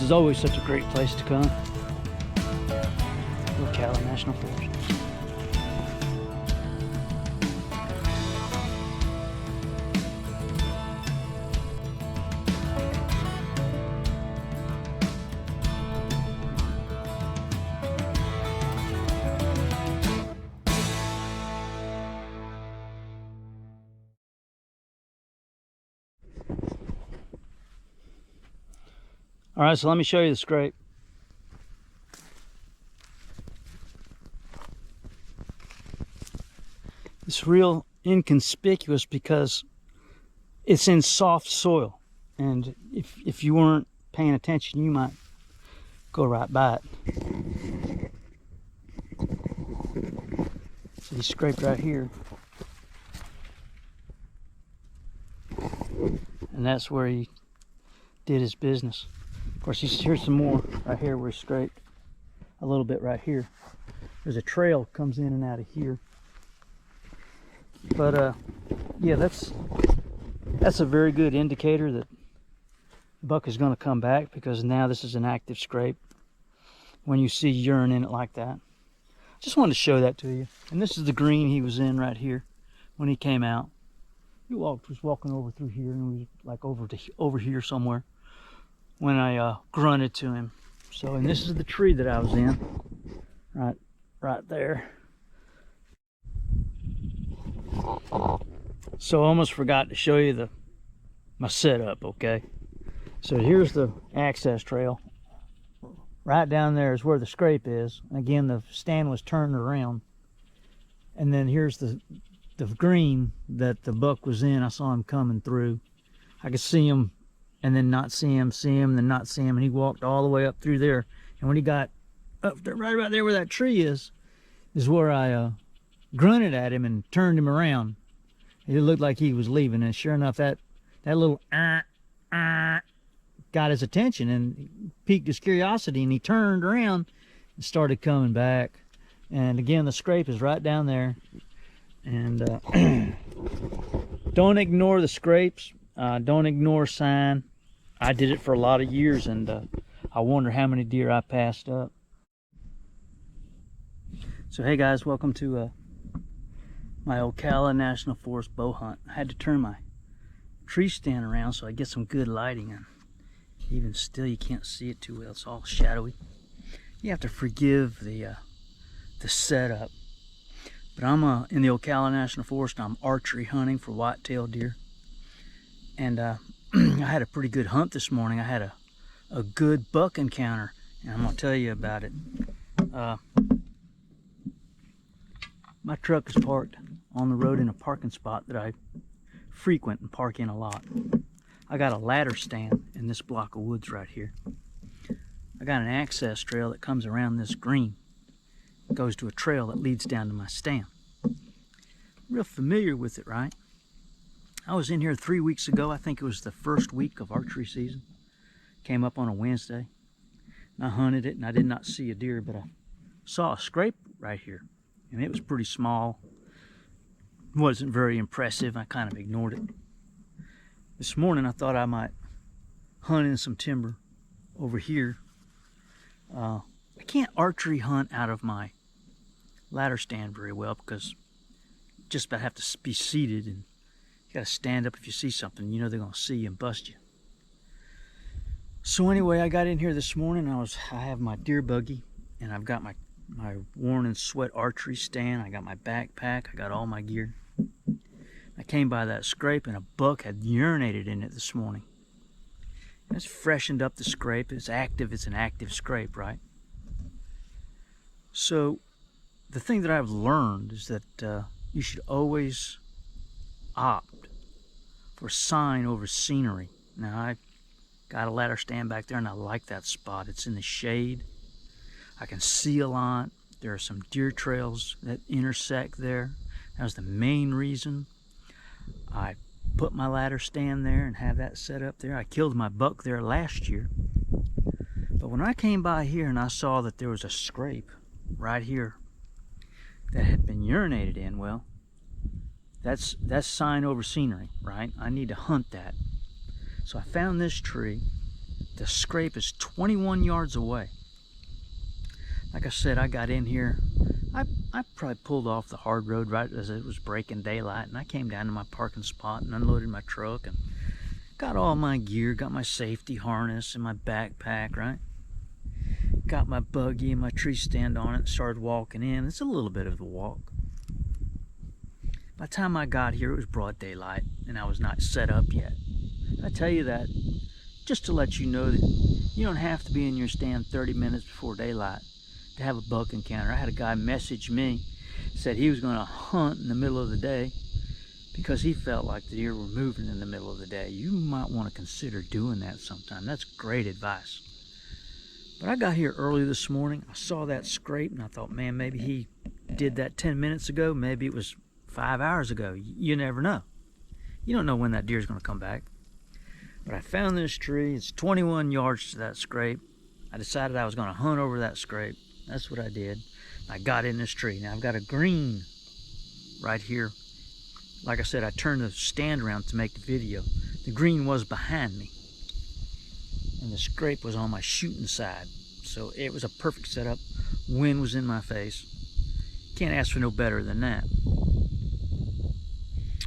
is always such a great place to come. Ocala National Forest. All right, so let me show you the scrape. It's real inconspicuous because it's in soft soil, and if you weren't paying attention, you might go right by it. So he scraped right here, and that's where he did his business. Of course, here's some more right here where he scraped a little bit right here. There's a trail comes in and out of here. But yeah, that's a very good indicator that the buck is going to come back, because now this is an active scrape when you see urine in it like that. Just wanted to show that to you. And this is the green he was in right here when he came out. He was walking over through here, and we was like over here somewhere when I grunted to him. So, and this is the tree that I was in, right there. So I almost forgot to show you my setup. Okay, so here's the access trail. Right down there is where the scrape is. Again, the stand was turned around, and then here's the green that the buck was in. I saw him coming through. I could see him and then not see him, then not see him, and he walked all the way up through there. And when he got up there, right about there where that tree is where I grunted at him and turned him around. It looked like he was leaving, and sure enough, that little got his attention and piqued his curiosity, and he turned around and started coming back. And again, the scrape is right down there. And don't ignore the scrapes. Don't ignore sign. I did it for a lot of years, and I wonder how many deer I passed up. So hey guys, welcome to my Ocala National Forest bow hunt. I had to turn my tree stand around so I get some good lighting, and even still you can't see it too well. It's all shadowy. You have to forgive the setup. But I'm in the Ocala National Forest. I'm archery hunting for white-tailed deer, and I had a pretty good hunt this morning. I had a good buck encounter, and I'm gonna tell you about it. My truck is parked on the road in a parking spot that I frequent and park in a lot. I got a ladder stand in this block of woods right here. I got an access trail that comes around this green. It goes to a trail that leads down to my stand. Real familiar with it, right? I was in here 3 weeks ago. I think it was the first week of archery season. Came up on a Wednesday. And I hunted it, and I did not see a deer, but I saw a scrape right here. And it was pretty small. It wasn't very impressive. I kind of ignored it. This morning I thought I might hunt in some timber over here. I can't archery hunt out of my ladder stand very well, because just about have to be seated, and you gotta stand up if you see something. You know they're gonna see you and bust you. So anyway, I got in here this morning. I have my deer buggy, and I've got my worn and sweat archery stand. I got my backpack. I got all my gear. I came by that scrape, and a buck had urinated in it this morning. And it's freshened up the scrape. It's active. It's an active scrape, right? So the thing that I've learned is that you should always opt for sign over scenery. Now, I got a ladder stand back there, and I like that spot. It's in the shade. I can see a lot. There are some deer trails that intersect there. That was the main reason I put my ladder stand there and have that set up there. I killed my buck there last year. But when I came by here and I saw that there was a scrape right here that had been urinated in, well, that's sign over scenery, right? I need to hunt that. So I found this tree, The scrape is 21 yards away. Like I said, I got in here. I probably pulled off the hard road right as it was breaking daylight, and I came down to my parking spot and unloaded my truck and got all my gear, got my safety harness and my backpack, right? Got my buggy and my tree stand on it and started walking in. It's a little bit of a walk. By the time I got here, it was broad daylight and I was not set up yet. I tell you that just to let you know that you don't have to be in your stand 30 minutes before daylight to have a buck encounter. I had a guy message me, said he was going to hunt in the middle of the day because he felt like the deer were moving in the middle of the day. You might want to consider doing that sometime. That's great advice. But I got here early this morning. I saw that scrape and I thought, man, maybe he did that 10 minutes ago. Maybe it was 5 hours ago. You never know. You don't know when that deer is going to come back. But I found this tree. It's 21 yards to that scrape. I decided I was going to hunt over that scrape. That's what I did. I got in this tree. Now I've got a green right here. Like I said, I turned the stand around to make the video. The green was behind me. And the scrape was on my shooting side. So it was a perfect setup. Wind was in my face. Can't ask for no better than that.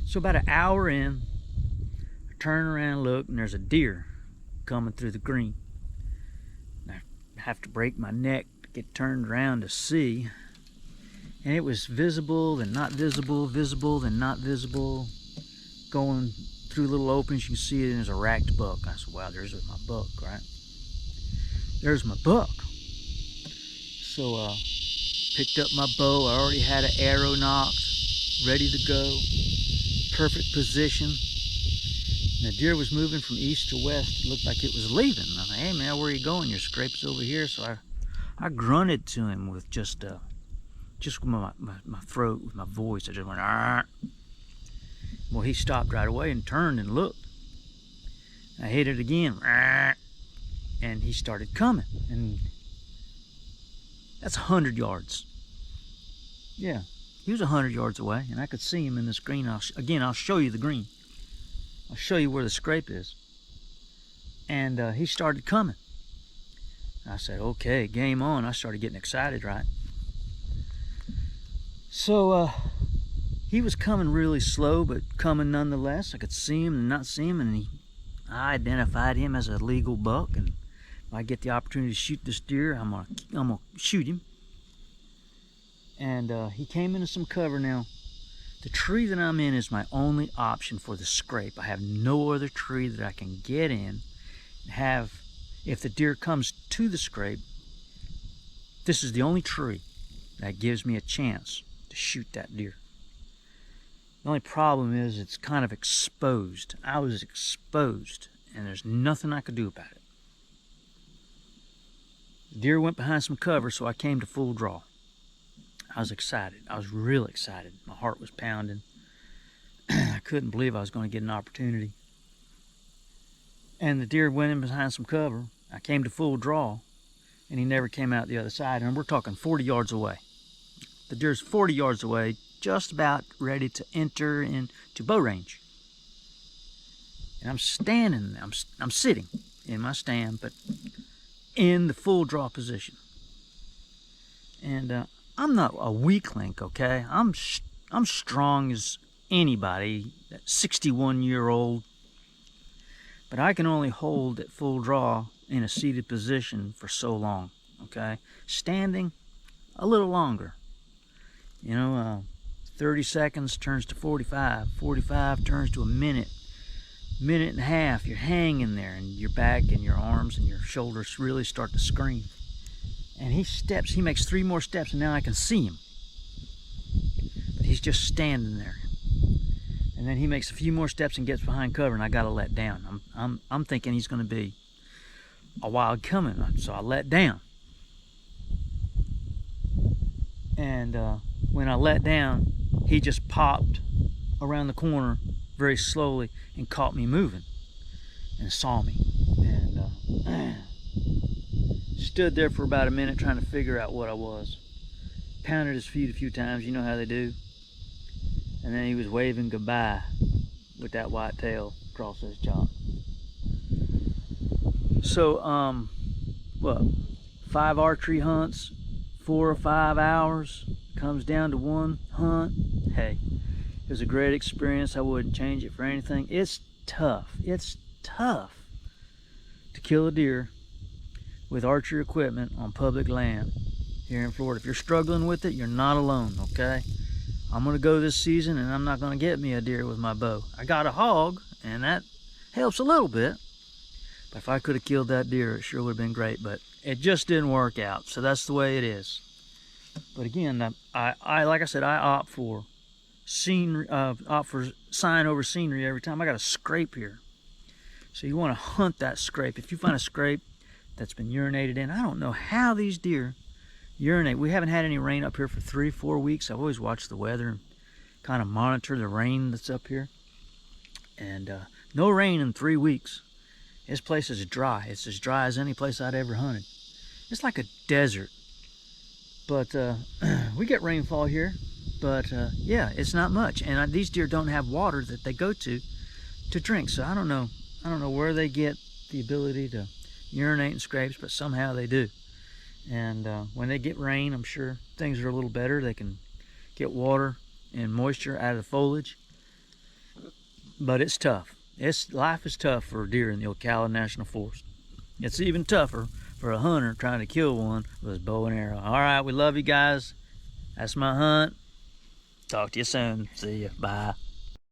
So about an hour in, I turn around and look, and there's a deer coming through the green. I have to break my neck to get turned around to see. And it was visible, then not visible, visible, then not visible. Going through little openings, you can see it, and there's a racked buck. I said, wow, there's my buck, right? There's my buck. So picked up my bow. I already had an arrow nocked, ready to go. Perfect position. And the deer was moving from east to west. It looked like it was leaving. I thought, hey man, where are you going? Your scrape's over here. So I grunted to him with just with my throat, with my voice. I just went, argh. Well, he stopped right away and turned and looked. I hit it again, argh, and he started coming. And that's 100 yards. Yeah, he was 100 yards away, and I could see him in this green. I'll show you the green. I'll show you where the scrape is. And he started coming. I said, okay, game on. I started getting excited, right? So he was coming really slow, but coming nonetheless. I could see him and not see him, and I identified him as a legal buck. And if I get the opportunity to shoot this deer, I'm gonna shoot him. And he came into some cover. Now, the tree that I'm in is my only option for the scrape. I have no other tree that I can get in and have. If the deer comes to the scrape, this is the only tree that gives me a chance to shoot that deer. The only problem is it's kind of exposed. I was exposed, and there's nothing I could do about it. The deer went behind some cover, so I came to full draw. I was excited. I was real excited. My heart was pounding. I couldn't believe I was going to get an opportunity. And the deer went in behind some cover. I came to full draw, and he never came out the other side. And we're talking 40 yards away. The deer's 40 yards away, just about ready to enter into bow range. And I'm standing, I'm sitting in my stand, but in the full draw position. And I'm not a weak link, okay? I'm strong as anybody, that 61-year-old. But I can only hold at full draw in a seated position for so long, okay? Standing, a little longer. 30 seconds turns to 45. 45 turns to a minute. Minute and a half, you're hanging there, and your back and your arms and your shoulders really start to scream. And he makes 3 more steps, and now I can see him. But he's just standing there. And then he makes a few more steps and gets behind cover, and I gotta let down. I'm thinking he's gonna be a wild coming, so I let down. And when I let down, he just popped around the corner very slowly and caught me moving and saw me. And stood there for about a minute trying to figure out what I was. Pounded his feet a few times, you know how they do. And then he was waving goodbye with that white tail across his jaw. So, what, 5 archery hunts, 4 or 5 hours, comes down to 1 hunt. Hey, it was a great experience. I wouldn't change it for anything. It's tough. It's tough to kill a deer with archery equipment on public land here in Florida. If you're struggling with it, you're not alone, okay? I'm gonna go this season and I'm not gonna get me a deer with my bow. I got a hog and that helps a little bit. But if I could have killed that deer, it sure would have been great, but it just didn't work out. So that's the way it is. But again, I like I said, I opt for scenery, sign over scenery every time. I got a scrape here. So you want to hunt that scrape. If you find a scrape that's been urinated in, I don't know how these deer urinate. We haven't had any rain up here for 3-4 weeks. I've always watched the weather and kind of monitor the rain that's up here. And no rain in 3 weeks. This place is dry. It's as dry as any place I'd ever hunted. It's like a desert. But we get rainfall here. But yeah, it's not much. And these deer don't have water that they go to drink. So I don't know where they get the ability to urinate in scrapes, but somehow they do. And when they get rain, I'm sure things are a little better. They can get water and moisture out of the foliage. But it's tough. Life is tough for a deer in the Ocala National Forest. It's even tougher for a hunter trying to kill one with his bow and arrow. All right, we love you guys. That's my hunt. Talk to you soon. See ya. Bye.